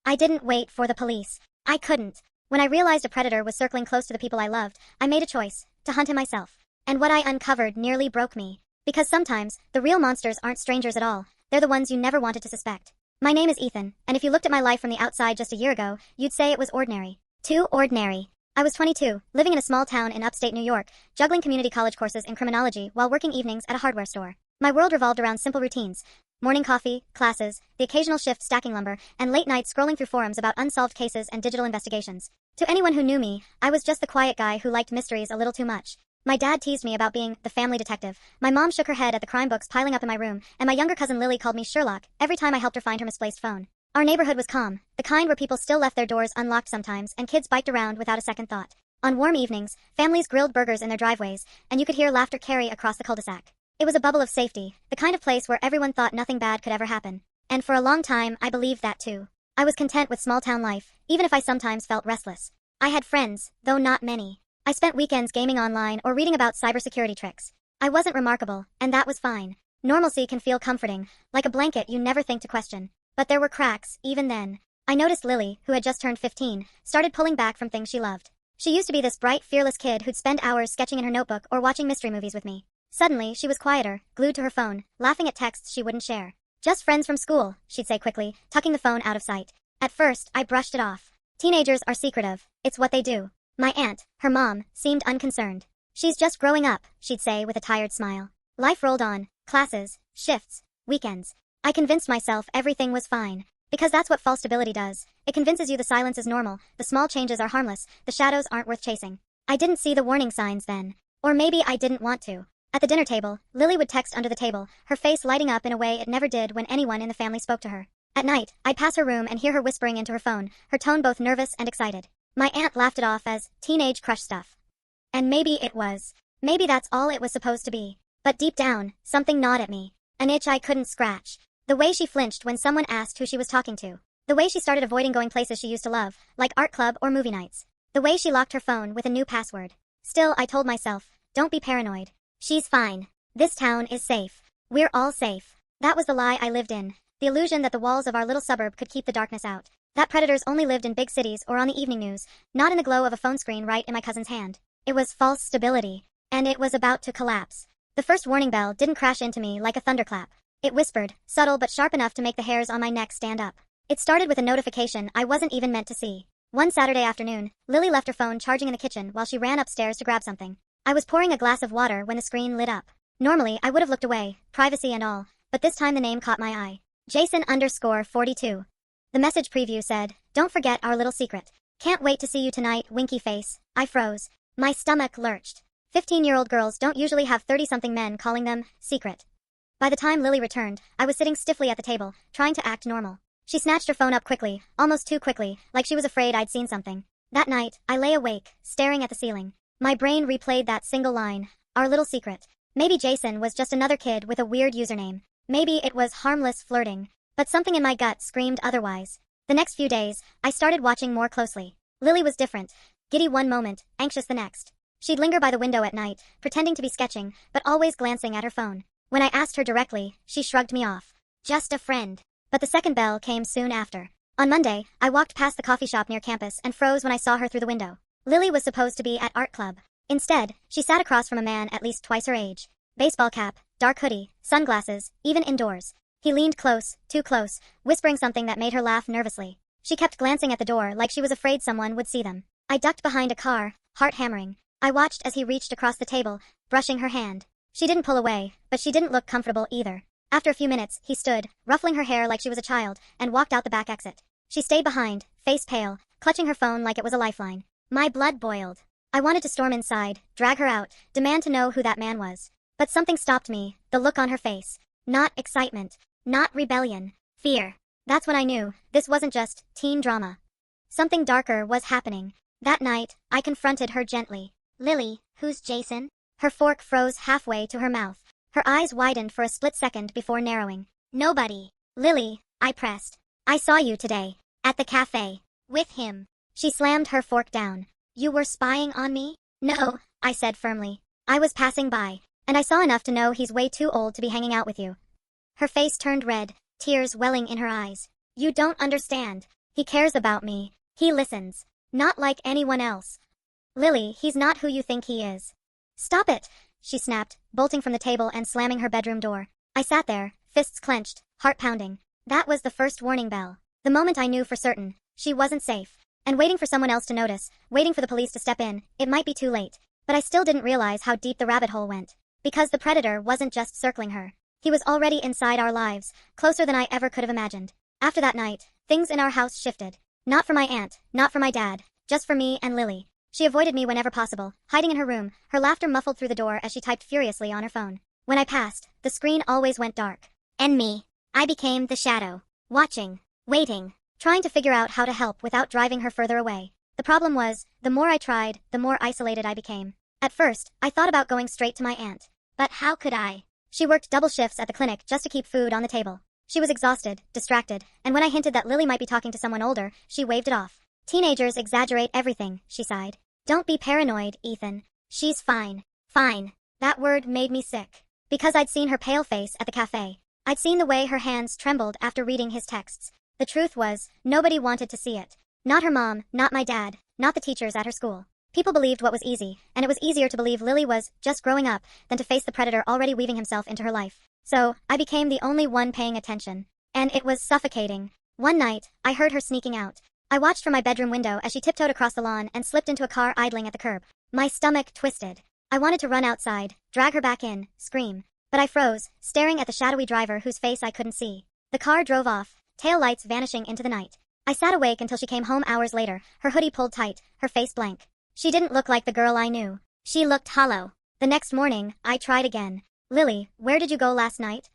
I didn't wait for the police. I couldn't. When I realized a predator was circling close to the people I loved, I made a choice to hunt him myself. And what I uncovered nearly broke me. Because sometimes, the real monsters aren't strangers at all. They're the ones you never wanted to suspect. My name is Ethan, and if you looked at my life from the outside just a year ago, you'd say it was ordinary. Too ordinary. I was 22, living in a small town in upstate New York, juggling community college courses in criminology while working evenings at a hardware store. My world revolved around simple routines. Morning coffee, classes, the occasional shift stacking lumber, and late nights scrolling through forums about unsolved cases and digital investigations. To anyone who knew me, I was just the quiet guy who liked mysteries a little too much. My dad teased me about being the family detective. My mom shook her head at the crime books piling up in my room, and my younger cousin Lily called me Sherlock every time I helped her find her misplaced phone. Our neighborhood was calm, the kind where people still left their doors unlocked sometimes and kids biked around without a second thought. On warm evenings, families grilled burgers in their driveways, and you could hear laughter carry across the cul-de-sac. It was a bubble of safety, the kind of place where everyone thought nothing bad could ever happen. And for a long time, I believed that too. I was content with small-town life, even if I sometimes felt restless. I had friends, though not many. I spent weekends gaming online or reading about cybersecurity tricks. I wasn't remarkable, and that was fine. Normalcy can feel comforting, like a blanket you never think to question. But there were cracks, even then. I noticed Lily, who had just turned 15, started pulling back from things she loved. She used to be this bright, fearless kid who'd spend hours sketching in her notebook or watching mystery movies with me. Suddenly, she was quieter, glued to her phone, laughing at texts she wouldn't share. Just friends from school, she'd say quickly, tucking the phone out of sight. At first, I brushed it off. Teenagers are secretive. It's what they do. My aunt, her mom, seemed unconcerned. She's just growing up, she'd say with a tired smile. Life rolled on, classes, shifts, weekends. I convinced myself everything was fine. Because that's what false stability does. It convinces you the silence is normal, the small changes are harmless, the shadows aren't worth chasing. I didn't see the warning signs then. Or maybe I didn't want to. At the dinner table, Lily would text under the table, her face lighting up in a way it never did when anyone in the family spoke to her. At night, I'd pass her room and hear her whispering into her phone, her tone both nervous and excited. My aunt laughed it off as teenage crush stuff. And maybe it was. Maybe that's all it was supposed to be. But deep down, something gnawed at me. An itch I couldn't scratch. The way she flinched when someone asked who she was talking to. The way she started avoiding going places she used to love, like art club or movie nights. The way she locked her phone with a new password. Still, I told myself, don't be paranoid. She's fine. This town is safe. We're all safe. That was the lie I lived in. The illusion that the walls of our little suburb could keep the darkness out. That predators only lived in big cities or on the evening news, not in the glow of a phone screen right in my cousin's hand. It was false stability. And it was about to collapse. The first warning bell didn't crash into me like a thunderclap. It whispered, subtle but sharp enough to make the hairs on my neck stand up. It started with a notification I wasn't even meant to see. One Saturday afternoon, Lily left her phone charging in the kitchen while she ran upstairs to grab something. I was pouring a glass of water when the screen lit up. Normally, I would have looked away, privacy and all, but this time the name caught my eye. Jason_42. The message preview said, don't forget our little secret. Can't wait to see you tonight, winky face. I froze. My stomach lurched. 15-year-old girls don't usually have 30-something men calling them secret. By the time Lily returned, I was sitting stiffly at the table, trying to act normal. She snatched her phone up quickly, almost too quickly, like she was afraid I'd seen something. That night, I lay awake, staring at the ceiling. My brain replayed that single line, our little secret. Maybe Jason was just another kid with a weird username. Maybe it was harmless flirting. But something in my gut screamed otherwise. The next few days, I started watching more closely. Lily was different. Giddy one moment, anxious the next. She'd linger by the window at night, pretending to be sketching, but always glancing at her phone. When I asked her directly, she shrugged me off. Just a friend. But the second bell came soon after. On Monday, I walked past the coffee shop near campus and froze when I saw her through the window. Lily was supposed to be at art club. Instead, she sat across from a man at least twice her age. Baseball cap, dark hoodie, sunglasses, even indoors. He leaned close, too close, whispering something that made her laugh nervously. She kept glancing at the door like she was afraid someone would see them. I ducked behind a car, heart hammering. I watched as he reached across the table, brushing her hand. She didn't pull away, but she didn't look comfortable either. After a few minutes, he stood, ruffling her hair like she was a child, and walked out the back exit. She stayed behind, face pale, clutching her phone like it was a lifeline. My blood boiled. I wanted to storm inside, drag her out, demand to know who that man was. But something stopped me, the look on her face. Not excitement. Not rebellion. Fear. That's when I knew, this wasn't just teen drama. Something darker was happening. That night, I confronted her gently. Lily, who's Jason? Her fork froze halfway to her mouth. Her eyes widened for a split second before narrowing. Nobody. Lily, I pressed. I saw you today. At the cafe. With him. She slammed her fork down. You were spying on me? No, I said firmly. I was passing by. And I saw enough to know he's way too old to be hanging out with you. Her face turned red, tears welling in her eyes. You don't understand. He cares about me. He listens. Not like anyone else. Lily, he's not who you think he is. Stop it, she snapped, bolting from the table and slamming her bedroom door. I sat there, fists clenched, heart pounding. That was the first warning bell. The moment I knew for certain, she wasn't safe. And waiting for someone else to notice, waiting for the police to step in, it might be too late. But I still didn't realize how deep the rabbit hole went. Because the predator wasn't just circling her. He was already inside our lives, closer than I ever could have imagined. After that night, things in our house shifted. Not for my aunt, not for my dad, just for me and Lily. She avoided me whenever possible, hiding in her room, her laughter muffled through the door as she typed furiously on her phone. When I passed, the screen always went dark. And me. I became the shadow. Watching. Waiting. Trying to figure out how to help without driving her further away. The problem was, the more I tried, the more isolated I became. At first, I thought about going straight to my aunt. But how could I? She worked double shifts at the clinic just to keep food on the table. She was exhausted, distracted, and when I hinted that Lily might be talking to someone older, she waved it off. Teenagers exaggerate everything, she sighed. Don't be paranoid, Ethan. She's fine. Fine. That word made me sick. Because I'd seen her pale face at the cafe. I'd seen the way her hands trembled after reading his texts. The truth was, nobody wanted to see it. Not her mom, not my dad, not the teachers at her school. People believed what was easy, and it was easier to believe Lily was just growing up than to face the predator already weaving himself into her life. So, I became the only one paying attention. And it was suffocating. One night, I heard her sneaking out. I watched from my bedroom window as she tiptoed across the lawn and slipped into a car idling at the curb. My stomach twisted. I wanted to run outside, drag her back in, scream. But I froze, staring at the shadowy driver whose face I couldn't see. The car drove off, tail lights vanishing into the night. I sat awake until she came home hours later, her hoodie pulled tight, her face blank. She didn't look like the girl I knew. She looked hollow. The next morning, I tried again. Lily, where did you go last night?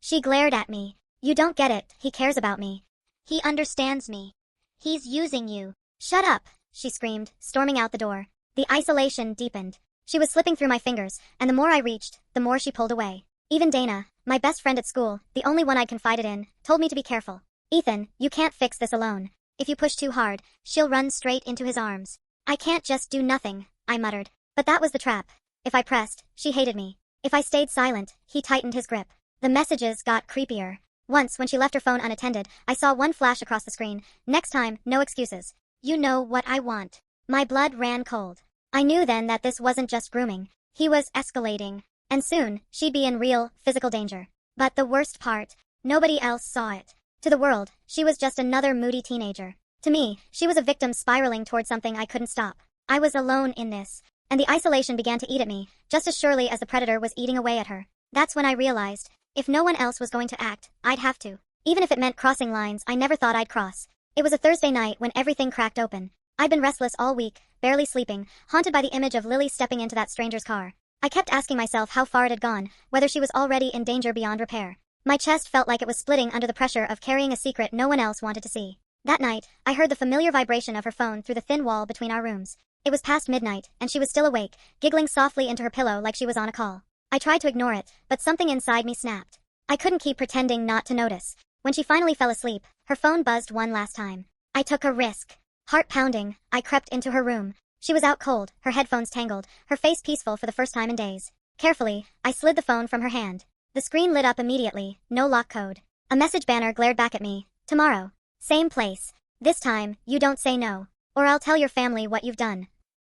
She glared at me. You don't get it, he cares about me. He understands me. He's using you. Shut up, she screamed, storming out the door. The isolation deepened. She was slipping through my fingers, and the more I reached, the more she pulled away. Even Dana, my best friend at school, the only one I'd confided in, told me to be careful. Ethan, you can't fix this alone. If you push too hard, she'll run straight into his arms. I can't just do nothing, I muttered. But that was the trap. If I pressed, she hated me. If I stayed silent, he tightened his grip. The messages got creepier. Once, when she left her phone unattended, I saw one flash across the screen. Next time, no excuses. You know what I want. My blood ran cold. I knew then that this wasn't just grooming. He was escalating. And soon, she'd be in real, physical danger. But the worst part, nobody else saw it. To the world, she was just another moody teenager. To me, she was a victim spiraling toward something I couldn't stop. I was alone in this. And the isolation began to eat at me, just as surely as the predator was eating away at her. That's when I realized, if no one else was going to act, I'd have to. Even if it meant crossing lines I never thought I'd cross. It was a Thursday night when everything cracked open. I'd been restless all week, barely sleeping, haunted by the image of Lily stepping into that stranger's car. I kept asking myself how far it had gone, whether she was already in danger beyond repair. My chest felt like it was splitting under the pressure of carrying a secret no one else wanted to see. That night, I heard the familiar vibration of her phone through the thin wall between our rooms. It was past midnight, and she was still awake, giggling softly into her pillow like she was on a call. I tried to ignore it, but something inside me snapped. I couldn't keep pretending not to notice. When she finally fell asleep, her phone buzzed one last time. I took a risk. Heart pounding, I crept into her room. She was out cold, her headphones tangled, her face peaceful for the first time in days. Carefully, I slid the phone from her hand. The screen lit up immediately, no lock code. A message banner glared back at me. Tomorrow. Same place. This time, you don't say no. Or I'll tell your family what you've done.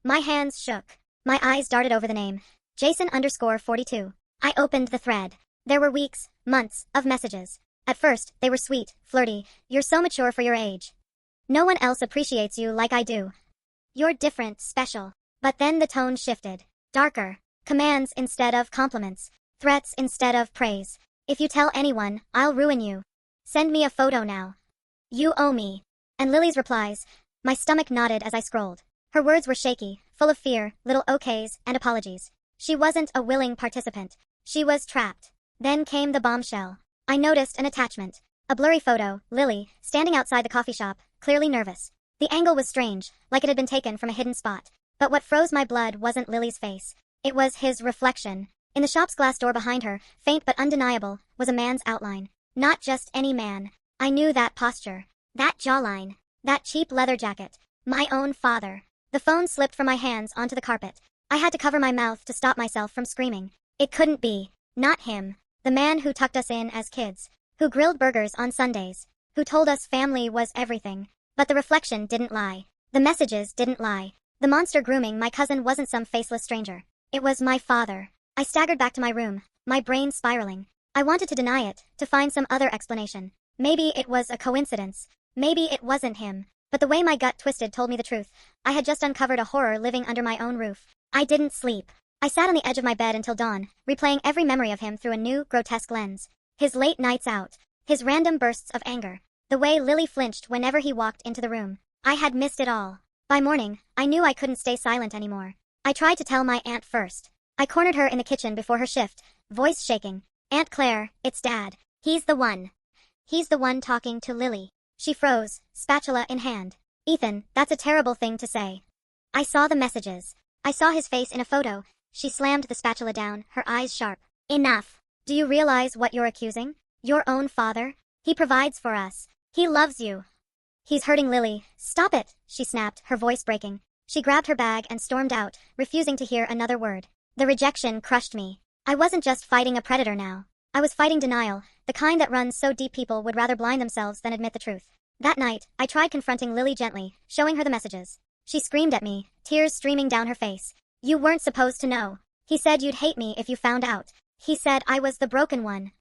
My hands shook. My eyes darted over the name. Jason_42. I opened the thread. There were weeks, months, of messages. At first, they were sweet, flirty. You're so mature for your age. No one else appreciates you like I do. You're different, special. But then the tone shifted. Darker. Commands instead of compliments. Threats instead of praise. If you tell anyone, I'll ruin you. Send me a photo now. You owe me. And Lily's replies. My stomach knotted as I scrolled. Her words were shaky, full of fear, little okays, and apologies. She wasn't a willing participant. She was trapped. Then came the bombshell. I noticed an attachment. A blurry photo, Lily, standing outside the coffee shop, clearly nervous. The angle was strange, like it had been taken from a hidden spot. But what froze my blood wasn't Lily's face. It was his reflection. In the shop's glass door behind her, faint but undeniable, was a man's outline. Not just any man. I knew that posture. That jawline. That cheap leather jacket. My own father. The phone slipped from my hands onto the carpet. I had to cover my mouth to stop myself from screaming. It couldn't be. Not him. The man who tucked us in as kids. Who grilled burgers on Sundays. Who told us family was everything. But the reflection didn't lie. The messages didn't lie. The monster grooming my cousin wasn't some faceless stranger. It was my father. I staggered back to my room, my brain spiraling. I wanted to deny it, to find some other explanation. Maybe it was a coincidence. Maybe it wasn't him. But the way my gut twisted told me the truth. I had just uncovered a horror living under my own roof. I didn't sleep. I sat on the edge of my bed until dawn, replaying every memory of him through a new, grotesque lens. His late nights out. His random bursts of anger. The way Lily flinched whenever he walked into the room. I had missed it all. By morning, I knew I couldn't stay silent anymore. I tried to tell my aunt first. I cornered her in the kitchen before her shift, voice shaking. "Aunt Claire, it's Dad. He's the one. He's the one talking to Lily." She froze, spatula in hand. "Ethan, that's a terrible thing to say." I saw the messages. I saw his face in a photo. She slammed the spatula down, her eyes sharp. "Enough. Do you realize what you're accusing? Your own father? He provides for us. He loves you. He's hurting Lily. Stop it," she snapped, her voice breaking. She grabbed her bag and stormed out, refusing to hear another word. The rejection crushed me. I wasn't just fighting a predator now. I was fighting denial, the kind that runs so deep people would rather blind themselves than admit the truth. That night, I tried confronting Lily gently, showing her the messages. She screamed at me, tears streaming down her face. "You weren't supposed to know. He said you'd hate me if you found out. He said I was the broken one."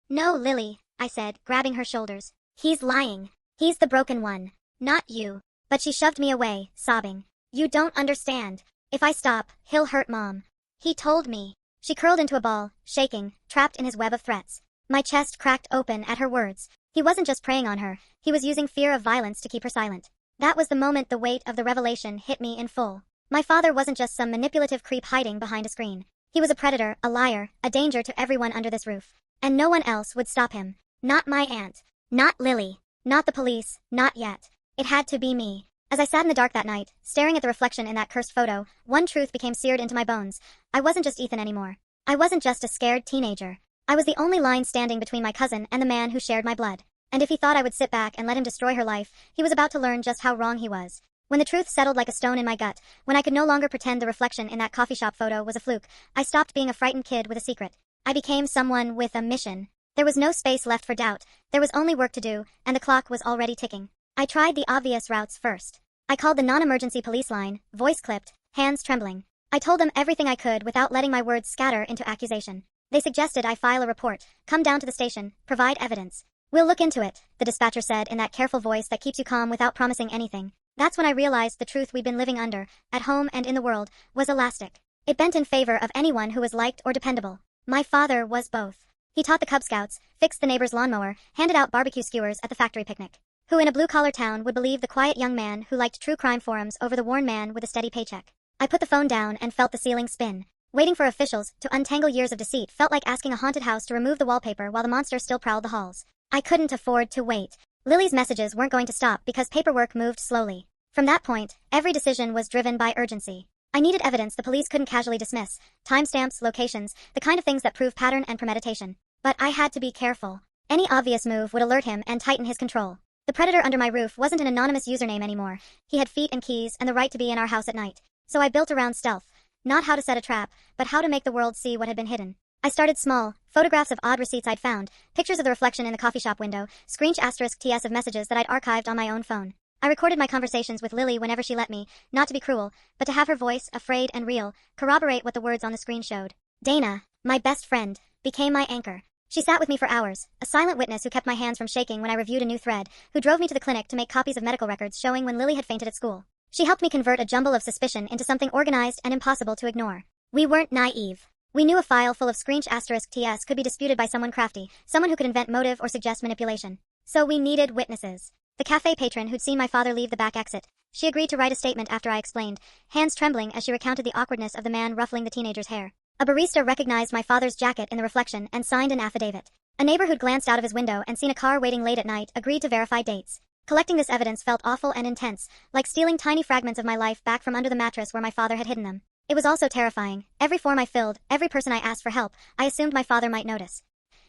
"No, Lily," I said, grabbing her shoulders. "He's lying. He's the broken one, not you." But she shoved me away, sobbing. "You don't understand. If I stop, he'll hurt Mom. He told me." She curled into a ball, shaking, trapped in his web of threats. My chest cracked open at her words. He wasn't just preying on her, he was using fear of violence to keep her silent. That was the moment the weight of the revelation hit me in full. My father wasn't just some manipulative creep hiding behind a screen. He was a predator, a liar, a danger to everyone under this roof. And no one else would stop him. Not my aunt. Not Lily. Not the police. Not yet. It had to be me. As I sat in the dark that night, staring at the reflection in that cursed photo, one truth became seared into my bones. I wasn't just Ethan anymore. I wasn't just a scared teenager. I was the only line standing between my cousin and the man who shared my blood. And if he thought I would sit back and let him destroy her life, he was about to learn just how wrong he was. When the truth settled like a stone in my gut, when I could no longer pretend the reflection in that coffee shop photo was a fluke, I stopped being a frightened kid with a secret. I became someone with a mission. There was no space left for doubt, there was only work to do, and the clock was already ticking. I tried the obvious routes first. I called the non-emergency police line, voice clipped, hands trembling. I told them everything I could without letting my words scatter into accusation. They suggested I file a report, come down to the station, provide evidence. "We'll look into it," the dispatcher said in that careful voice that keeps you calm without promising anything. That's when I realized the truth we'd been living under, at home and in the world, was elastic. It bent in favor of anyone who was liked or dependable. My father was both. He taught the Cub Scouts, fixed the neighbor's lawnmower, handed out barbecue skewers at the factory picnic. Who in a blue-collar town would believe the quiet young man who liked true crime forums over the worn man with a steady paycheck? I put the phone down and felt the ceiling spin. Waiting for officials to untangle years of deceit felt like asking a haunted house to remove the wallpaper while the monster still prowled the halls. I couldn't afford to wait. Lily's messages weren't going to stop because paperwork moved slowly. From that point, every decision was driven by urgency. I needed evidence the police couldn't casually dismiss, timestamps, locations, the kind of things that prove pattern and premeditation. But I had to be careful. Any obvious move would alert him and tighten his control. The predator under my roof wasn't an anonymous username anymore. He had feet and keys and the right to be in our house at night. So I built around stealth. Not how to set a trap, but how to make the world see what had been hidden. I started small, photographs of odd receipts I'd found, pictures of the reflection in the coffee shop window, screensh *TS of messages that I'd archived on my own phone. I recorded my conversations with Lily whenever she let me, not to be cruel, but to have her voice, afraid and real, corroborate what the words on the screen showed. Dana, my best friend, became my anchor. She sat with me for hours, a silent witness who kept my hands from shaking when I reviewed a new thread, who drove me to the clinic to make copies of medical records showing when Lily had fainted at school. She helped me convert a jumble of suspicion into something organized and impossible to ignore. We weren't naive. We knew a file full of screensh *TS could be disputed by someone crafty, someone who could invent motive or suggest manipulation. So we needed witnesses. The cafe patron who'd seen my father leave the back exit. She agreed to write a statement after I explained, hands trembling as she recounted the awkwardness of the man ruffling the teenager's hair. A barista recognized my father's jacket in the reflection and signed an affidavit. A neighbor who'd glanced out of his window and seen a car waiting late at night agreed to verify dates. Collecting this evidence felt awful and intense, like stealing tiny fragments of my life back from under the mattress where my father had hidden them. It was also terrifying. Every form I filled, every person I asked for help, I assumed my father might notice.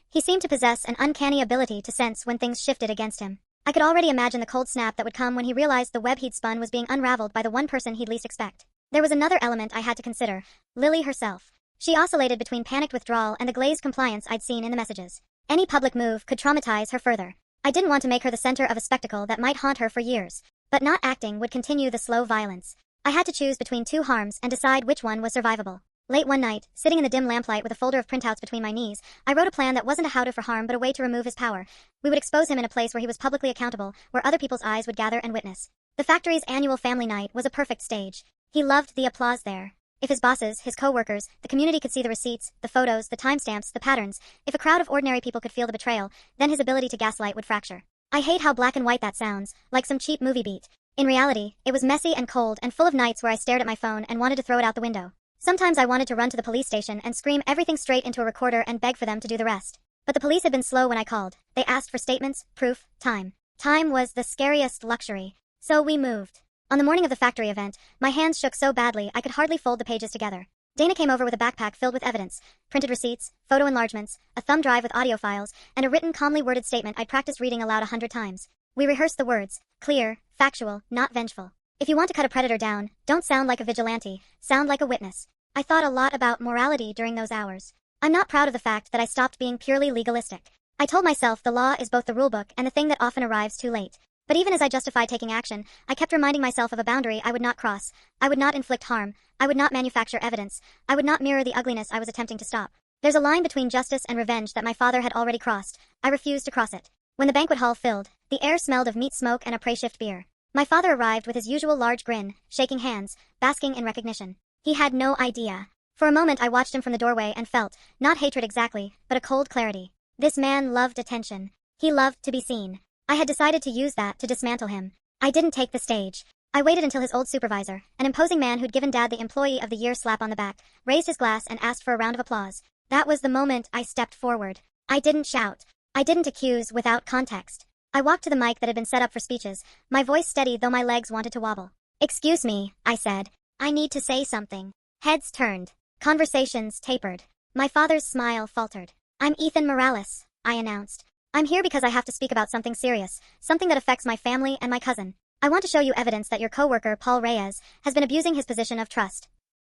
He seemed to possess an uncanny ability to sense when things shifted against him. I could already imagine the cold snap that would come when he realized the web he'd spun was being unraveled by the one person he'd least expect. There was another element I had to consider, Lily herself. She oscillated between panicked withdrawal and the glazed compliance I'd seen in the messages. Any public move could traumatize her further. I didn't want to make her the center of a spectacle that might haunt her for years. But not acting would continue the slow violence. I had to choose between two harms and decide which one was survivable. Late one night, sitting in the dim lamplight with a folder of printouts between my knees, I wrote a plan that wasn't a how-to for harm but a way to remove his power. We would expose him in a place where he was publicly accountable, where other people's eyes would gather and witness. The factory's annual family night was a perfect stage. He loved the applause there. If his bosses, his co-workers, the community could see the receipts, the photos, the timestamps, the patterns, if a crowd of ordinary people could feel the betrayal, then his ability to gaslight would fracture. I hate how black and white that sounds, like some cheap movie beat. In reality, it was messy and cold and full of nights where I stared at my phone and wanted to throw it out the window. Sometimes I wanted to run to the police station and scream everything straight into a recorder and beg for them to do the rest. But the police had been slow when I called. They asked for statements, proof, time. Time was the scariest luxury. So we moved. On the morning of the factory event, my hands shook so badly I could hardly fold the pages together. Dana came over with a backpack filled with evidence, printed receipts, photo enlargements, a thumb drive with audio files, and a written calmly worded statement I'd practiced reading aloud 100 times. We rehearsed the words, clear, factual, not vengeful. If you want to cut a predator down, don't sound like a vigilante, sound like a witness. I thought a lot about morality during those hours. I'm not proud of the fact that I stopped being purely legalistic. I told myself the law is both the rulebook and the thing that often arrives too late. But even as I justified taking action, I kept reminding myself of a boundary I would not cross. I would not inflict harm. I would not manufacture evidence. I would not mirror the ugliness I was attempting to stop. There's a line between justice and revenge that my father had already crossed. I refused to cross it. When the banquet hall filled, the air smelled of meat smoke and a pre-shift beer. My father arrived with his usual large grin, shaking hands, basking in recognition. He had no idea. For a moment I watched him from the doorway and felt, not hatred exactly, but a cold clarity. This man loved attention. He loved to be seen. I had decided to use that to dismantle him. I didn't take the stage. I waited until his old supervisor, an imposing man who'd given Dad the Employee of the Year slap on the back, raised his glass and asked for a round of applause. That was the moment I stepped forward. I didn't shout. I didn't accuse without context. I walked to the mic that had been set up for speeches, my voice steady though my legs wanted to wobble. "Excuse me," I said. "I need to say something." Heads turned. Conversations tapered. My father's smile faltered. "I'm Ethan Morales," I announced. "I'm here because I have to speak about something serious, something that affects my family and my cousin. I want to show you evidence that your coworker, Paul Reyes, has been abusing his position of trust."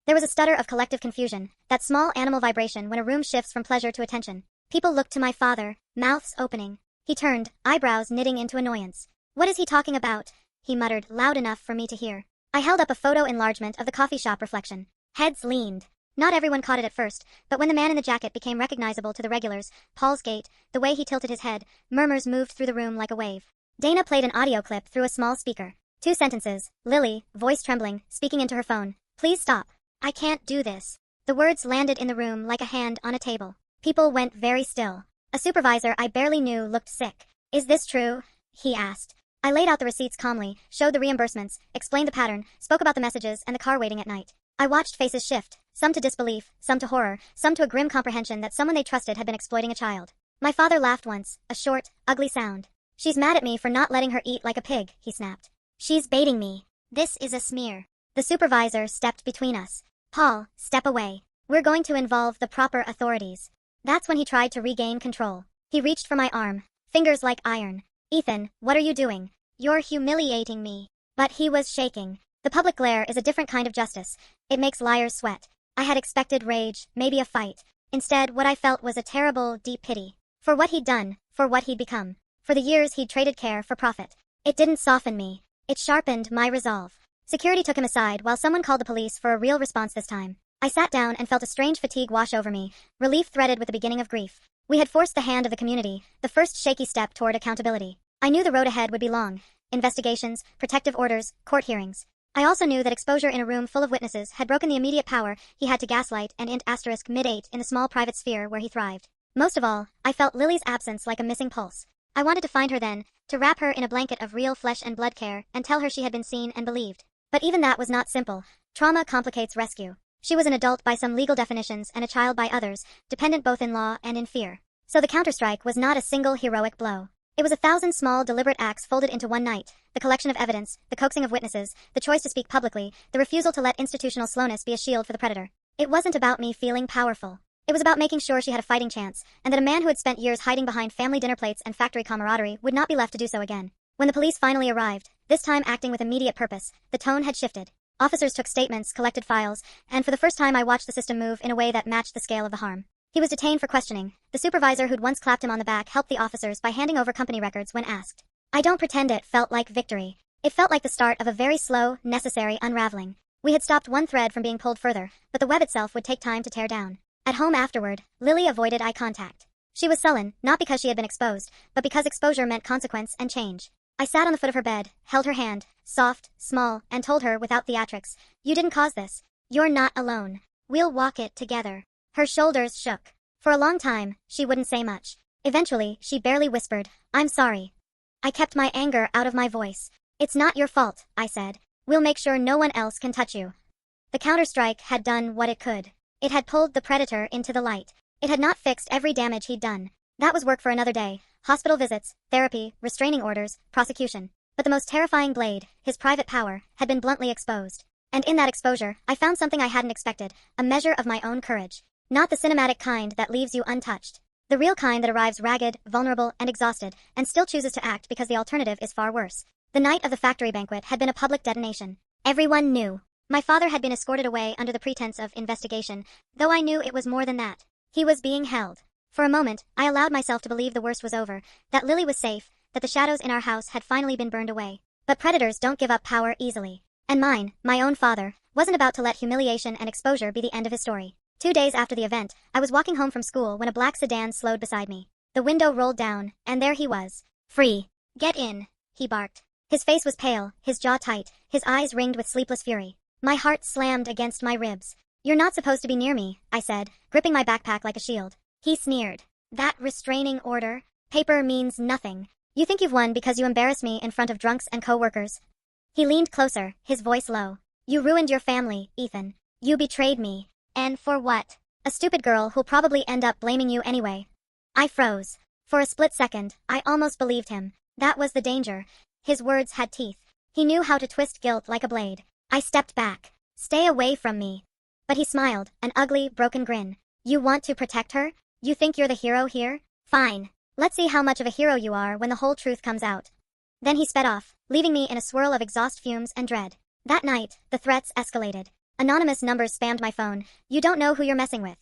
There was a stutter of collective confusion, that small animal vibration when a room shifts from pleasure to attention. People looked to my father, mouths opening. He turned, eyebrows knitting into annoyance. "What is he talking about?" he muttered, loud enough for me to hear. I held up a photo enlargement of the coffee shop reflection. Heads leaned. Not everyone caught it at first, but when the man in the jacket became recognizable to the regulars, Paul's gait, the way he tilted his head, murmurs moved through the room like a wave. Dana played an audio clip through a small speaker. 2 sentences. Lily, voice trembling, speaking into her phone. "Please stop. I can't do this." The words landed in the room like a hand on a table. People went very still. A supervisor I barely knew looked sick. "Is this true?" he asked. I laid out the receipts calmly, showed the reimbursements, explained the pattern, spoke about the messages and the car waiting at night. I watched faces shift, some to disbelief, some to horror, some to a grim comprehension that someone they trusted had been exploiting a child. My father laughed once, a short, ugly sound. "She's mad at me for not letting her eat like a pig," he snapped. "She's baiting me. This is a smear." The supervisor stepped between us. "Paul, step away. We're going to involve the proper authorities." That's when he tried to regain control. He reached for my arm, fingers like iron. "Ethan, what are you doing? You're humiliating me." But he was shaking. The public glare is a different kind of justice. It makes liars sweat. I had expected rage, maybe a fight. Instead, what I felt was a terrible, deep pity. For what he'd done, for what he'd become. For the years he'd traded care for profit. It didn't soften me. It sharpened my resolve. Security took him aside while someone called the police for a real response this time. I sat down and felt a strange fatigue wash over me, relief threaded with the beginning of grief. We had forced the hand of the community, the first shaky step toward accountability. I knew the road ahead would be long. Investigations, protective orders, court hearings. I also knew that exposure in a room full of witnesses had broken the immediate power he had to gaslight and int asterisk mid-8 in the small private sphere where he thrived. Most of all, I felt Lily's absence like a missing pulse. I wanted to find her then, to wrap her in a blanket of real flesh and blood care and tell her she had been seen and believed. But even that was not simple. Trauma complicates rescue. She was an adult by some legal definitions and a child by others, dependent both in law and in fear. So the counterstrike was not a single heroic blow. It was 1,000 small, deliberate acts folded into one night. The collection of evidence, the coaxing of witnesses, the choice to speak publicly, the refusal to let institutional slowness be a shield for the predator. It wasn't about me feeling powerful. It was about making sure she had a fighting chance, and that a man who had spent years hiding behind family dinner plates and factory camaraderie would not be left to do so again. When the police finally arrived, this time acting with immediate purpose, the tone had shifted. Officers took statements, collected files, and for the first time I watched the system move in a way that matched the scale of the harm. He was detained for questioning. The supervisor who'd once clapped him on the back helped the officers by handing over company records when asked. I don't pretend it felt like victory. It felt like the start of a very slow, necessary unraveling. We had stopped one thread from being pulled further, but the web itself would take time to tear down. At home afterward, Lily avoided eye contact. She was sullen, not because she had been exposed, but because exposure meant consequence and change. I sat on the foot of her bed, held her hand, soft, small, and told her without theatrics, "You didn't cause this. You're not alone. We'll walk it together." Her shoulders shook. For a long time, she wouldn't say much. Eventually, she barely whispered, "I'm sorry." I kept my anger out of my voice. "It's not your fault," I said. "We'll make sure no one else can touch you." The counterstrike had done what it could. It had pulled the predator into the light. It had not fixed every damage he'd done. That was work for another day. Hospital visits, therapy, restraining orders, prosecution. But the most terrifying blade, his private power, had been bluntly exposed. And in that exposure, I found something I hadn't expected, a measure of my own courage. Not the cinematic kind that leaves you untouched. The real kind that arrives ragged, vulnerable, and exhausted, and still chooses to act because the alternative is far worse. The night of the factory banquet had been a public detonation. Everyone knew. My father had been escorted away under the pretense of investigation, though I knew it was more than that. He was being held. For a moment, I allowed myself to believe the worst was over, that Lily was safe, that the shadows in our house had finally been burned away. But predators don't give up power easily. And mine, my own father, wasn't about to let humiliation and exposure be the end of his story. 2 days after the event, I was walking home from school when a black sedan slowed beside me. The window rolled down, and there he was. "Free. Get in," he barked. His face was pale, his jaw tight, his eyes ringed with sleepless fury. My heart slammed against my ribs. "You're not supposed to be near me," I said, gripping my backpack like a shield. He sneered. "That restraining order? Paper means nothing. You think you've won because you embarrass me in front of drunks and co-workers?" He leaned closer, his voice low. "You ruined your family, Ethan. You betrayed me. And for what? A stupid girl who'll probably end up blaming you anyway." I froze. For a split second, I almost believed him. That was the danger. His words had teeth. He knew how to twist guilt like a blade. I stepped back. "Stay away from me." But he smiled, an ugly, broken grin. "You want to protect her? You think you're the hero here? Fine. Let's see how much of a hero you are when the whole truth comes out." Then he sped off, leaving me in a swirl of exhaust fumes and dread. That night, the threats escalated. Anonymous numbers spammed my phone. "You don't know who you're messing with.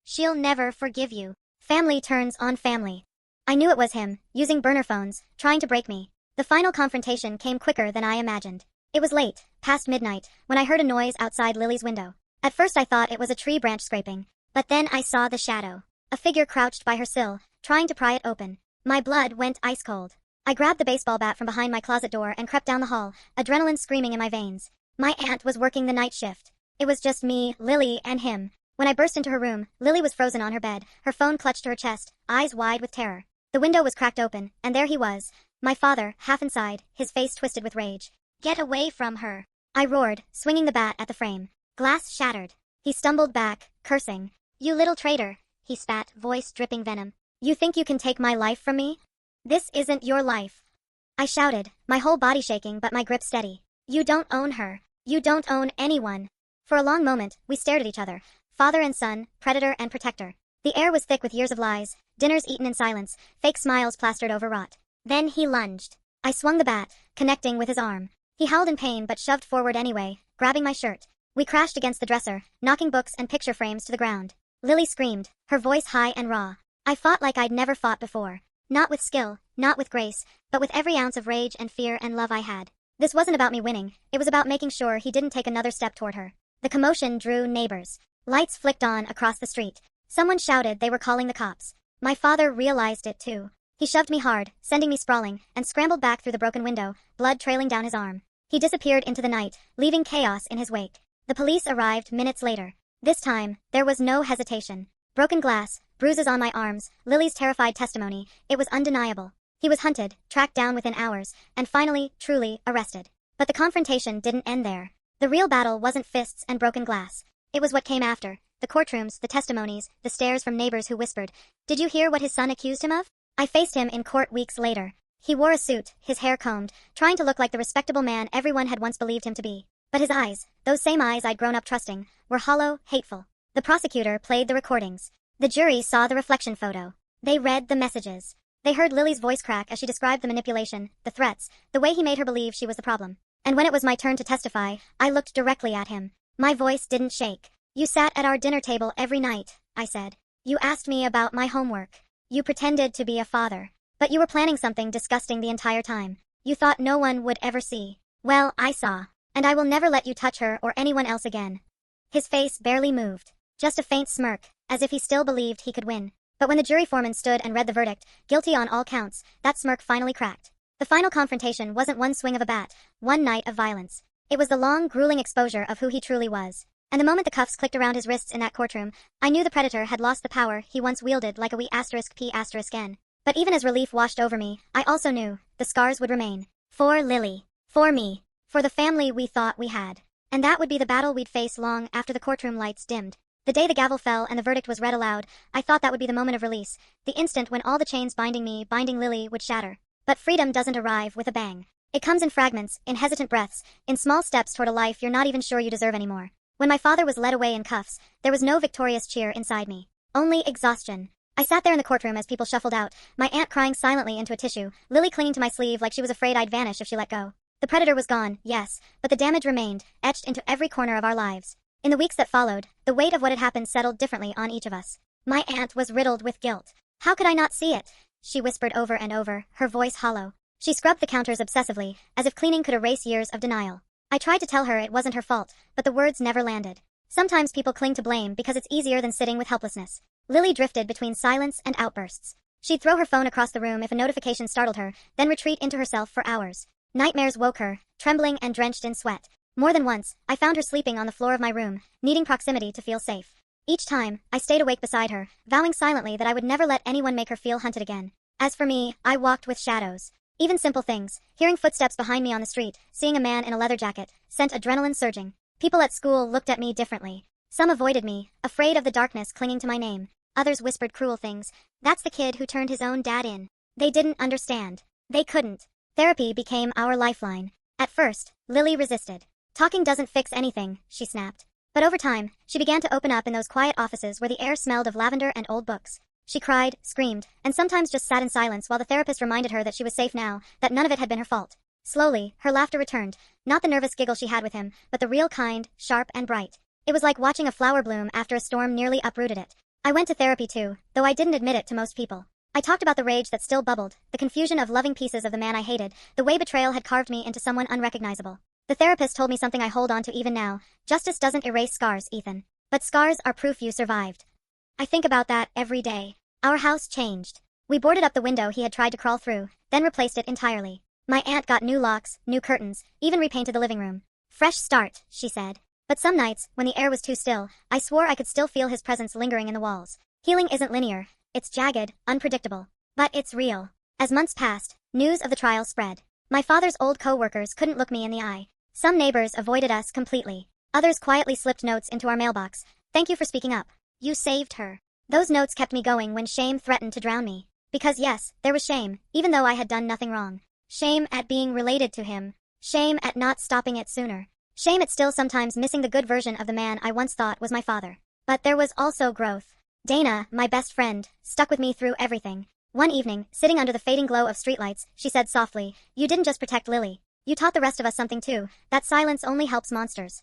She'll never forgive you." Family turns on family. I knew it was him, using burner phones, trying to break me. The final confrontation came quicker than I imagined. It was late, past midnight, when I heard a noise outside Lily's window. At first I thought it was a tree branch scraping. But then I saw the shadow. A figure crouched by her sill, trying to pry it open. My blood went ice cold. I grabbed the baseball bat from behind my closet door and crept down the hall, adrenaline screaming in my veins. My aunt was working the night shift. It was just me, Lily, and him. When I burst into her room, Lily was frozen on her bed, her phone clutched to her chest, eyes wide with terror. The window was cracked open, and there he was, my father, half inside, his face twisted with rage. "Get away from her," I roared, swinging the bat at the frame. Glass shattered. He stumbled back, cursing. "You little traitor," he spat, voice dripping venom. "You think you can take my life from me? This isn't your life." I shouted, my whole body shaking but my grip steady. "You don't own her. You don't own anyone." For a long moment, we stared at each other, father and son, predator and protector. The air was thick with years of lies, dinners eaten in silence, fake smiles plastered over rot. Then he lunged. I swung the bat, connecting with his arm. He howled in pain but shoved forward anyway, grabbing my shirt. We crashed against the dresser, knocking books and picture frames to the ground. Lily screamed, her voice high and raw. I fought like I'd never fought before. Not with skill, not with grace, but with every ounce of rage and fear and love I had. This wasn't about me winning, it was about making sure he didn't take another step toward her. The commotion drew neighbors. Lights flicked on across the street. Someone shouted they were calling the cops. My father realized it too. He shoved me hard, sending me sprawling, and scrambled back through the broken window, blood trailing down his arm. He disappeared into the night, leaving chaos in his wake. The police arrived minutes later. This time, there was no hesitation. Broken glass, bruises on my arms, Lily's terrified testimony, it was undeniable. He was hunted, tracked down within hours, and finally, truly, arrested. But the confrontation didn't end there. The real battle wasn't fists and broken glass. It was what came after. The courtrooms, the testimonies, the stares from neighbors who whispered, "Did you hear what his son accused him of?" I faced him in court weeks later. He wore a suit, his hair combed, trying to look like the respectable man everyone had once believed him to be. But his eyes, those same eyes I'd grown up trusting, were hollow, hateful. The prosecutor played the recordings. The jury saw the reflection photo. They read the messages. They heard Lily's voice crack as she described the manipulation, the threats, the way he made her believe she was the problem. And when it was my turn to testify, I looked directly at him. My voice didn't shake. "You sat at our dinner table every night," I said. "You asked me about my homework. You pretended to be a father. But you were planning something disgusting the entire time. You thought no one would ever see. Well, I saw. And I will never let you touch her or anyone else again. His face barely moved. Just a faint smirk, as if he still believed he could win. But when the jury foreman stood and read the verdict, guilty on all counts, that smirk finally cracked. The final confrontation wasn't one swing of a bat, one night of violence. It was the long, grueling exposure of who he truly was. And the moment the cuffs clicked around his wrists in that courtroom, I knew the predator had lost the power he once wielded like a wee *p***n. But even as relief washed over me, I also knew the scars would remain. For Lily. For me. For the family we thought we had. And that would be the battle we'd face long after the courtroom lights dimmed. The day the gavel fell and the verdict was read aloud, I thought that would be the moment of release, the instant when all the chains binding me, binding Lily, would shatter. But freedom doesn't arrive with a bang. It comes in fragments, in hesitant breaths, in small steps toward a life you're not even sure you deserve anymore. When my father was led away in cuffs, there was no victorious cheer inside me. Only exhaustion. I sat there in the courtroom as people shuffled out, my aunt crying silently into a tissue, Lily clinging to my sleeve like she was afraid I'd vanish if she let go. The predator was gone, yes, but the damage remained, etched into every corner of our lives. In the weeks that followed, the weight of what had happened settled differently on each of us. My aunt was riddled with guilt. How could I not see it? She whispered over and over, her voice hollow. She scrubbed the counters obsessively, as if cleaning could erase years of denial. I tried to tell her it wasn't her fault, but the words never landed. Sometimes people cling to blame because it's easier than sitting with helplessness. Lily drifted between silence and outbursts. She'd throw her phone across the room if a notification startled her, then retreat into herself for hours. Nightmares woke her, trembling and drenched in sweat. More than once, I found her sleeping on the floor of my room, needing proximity to feel safe. Each time, I stayed awake beside her, vowing silently that I would never let anyone make her feel hunted again. As for me, I walked with shadows. Even simple things, hearing footsteps behind me on the street, seeing a man in a leather jacket, sent adrenaline surging. People at school looked at me differently. Some avoided me, afraid of the darkness clinging to my name. Others whispered cruel things. That's the kid who turned his own dad in. They didn't understand. They couldn't. Therapy became our lifeline. At first, Lily resisted. Talking doesn't fix anything, she snapped. But over time, she began to open up in those quiet offices where the air smelled of lavender and old books. She cried, screamed, and sometimes just sat in silence while the therapist reminded her that she was safe now, that none of it had been her fault. Slowly, her laughter returned, not the nervous giggle she had with him, but the real kind, sharp and bright. It was like watching a flower bloom after a storm nearly uprooted it. I went to therapy too, though I didn't admit it to most people. I talked about the rage that still bubbled, the confusion of loving pieces of the man I hated, the way betrayal had carved me into someone unrecognizable. The therapist told me something I hold on to even now. Justice doesn't erase scars, Ethan. But scars are proof you survived. I think about that every day. Our house changed. We boarded up the window he had tried to crawl through, then replaced it entirely. My aunt got new locks, new curtains, even repainted the living room. Fresh start, she said. But some nights, when the air was too still, I swore I could still feel his presence lingering in the walls. Healing isn't linear. It's jagged, unpredictable. But it's real. As months passed, news of the trial spread. My father's old co-workers couldn't look me in the eye. Some neighbors avoided us completely. Others quietly slipped notes into our mailbox. Thank you for speaking up. You saved her. Those notes kept me going when shame threatened to drown me. Because yes, there was shame, even though I had done nothing wrong. Shame at being related to him. Shame at not stopping it sooner. Shame at still sometimes missing the good version of the man I once thought was my father. But there was also growth. Dana, my best friend, stuck with me through everything. One evening, sitting under the fading glow of streetlights, she said softly, "You didn't just protect Lily. You taught the rest of us something too, that silence only helps monsters."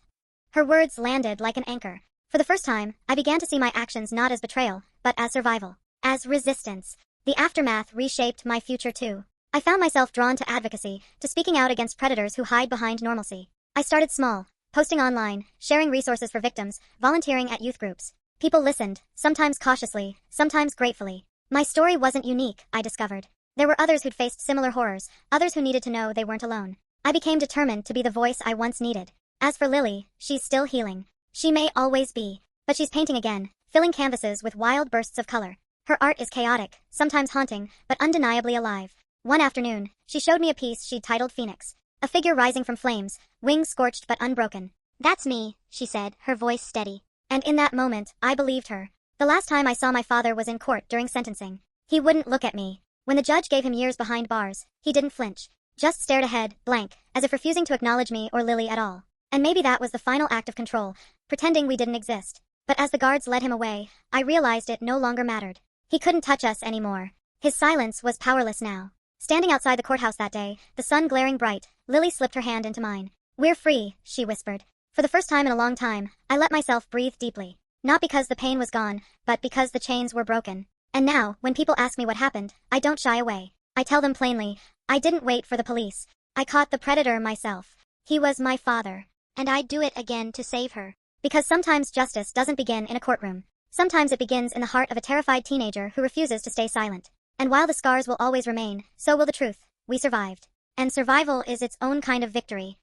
Her words landed like an anchor. For the first time, I began to see my actions not as betrayal, but as survival. As resistance. The aftermath reshaped my future too. I found myself drawn to advocacy, to speaking out against predators who hide behind normalcy. I started small, posting online, sharing resources for victims, volunteering at youth groups. People listened, sometimes cautiously, sometimes gratefully. My story wasn't unique, I discovered. There were others who'd faced similar horrors, others who needed to know they weren't alone. I became determined to be the voice I once needed. As for Lily, she's still healing. She may always be. But she's painting again, filling canvases with wild bursts of color. Her art is chaotic, sometimes haunting, but undeniably alive. One afternoon, she showed me a piece she'd titled Phoenix. A figure rising from flames, wings scorched but unbroken. "That's me," she said, her voice steady. And in that moment, I believed her. The last time I saw my father was in court during sentencing. He wouldn't look at me. When the judge gave him years behind bars, he didn't flinch. Just stared ahead, blank, as if refusing to acknowledge me or Lily at all. And maybe that was the final act of control, pretending we didn't exist. But as the guards led him away, I realized it no longer mattered. He couldn't touch us anymore. His silence was powerless now. Standing outside the courthouse that day, the sun glaring bright, Lily slipped her hand into mine. "We're free," she whispered. For the first time in a long time, I let myself breathe deeply. Not because the pain was gone, but because the chains were broken. And now, when people ask me what happened, I don't shy away. I tell them plainly, I didn't wait for the police. I caught the predator myself. He was my father. And I'd do it again to save her. Because sometimes justice doesn't begin in a courtroom. Sometimes it begins in the heart of a terrified teenager who refuses to stay silent. And while the scars will always remain, so will the truth. We survived. And survival is its own kind of victory.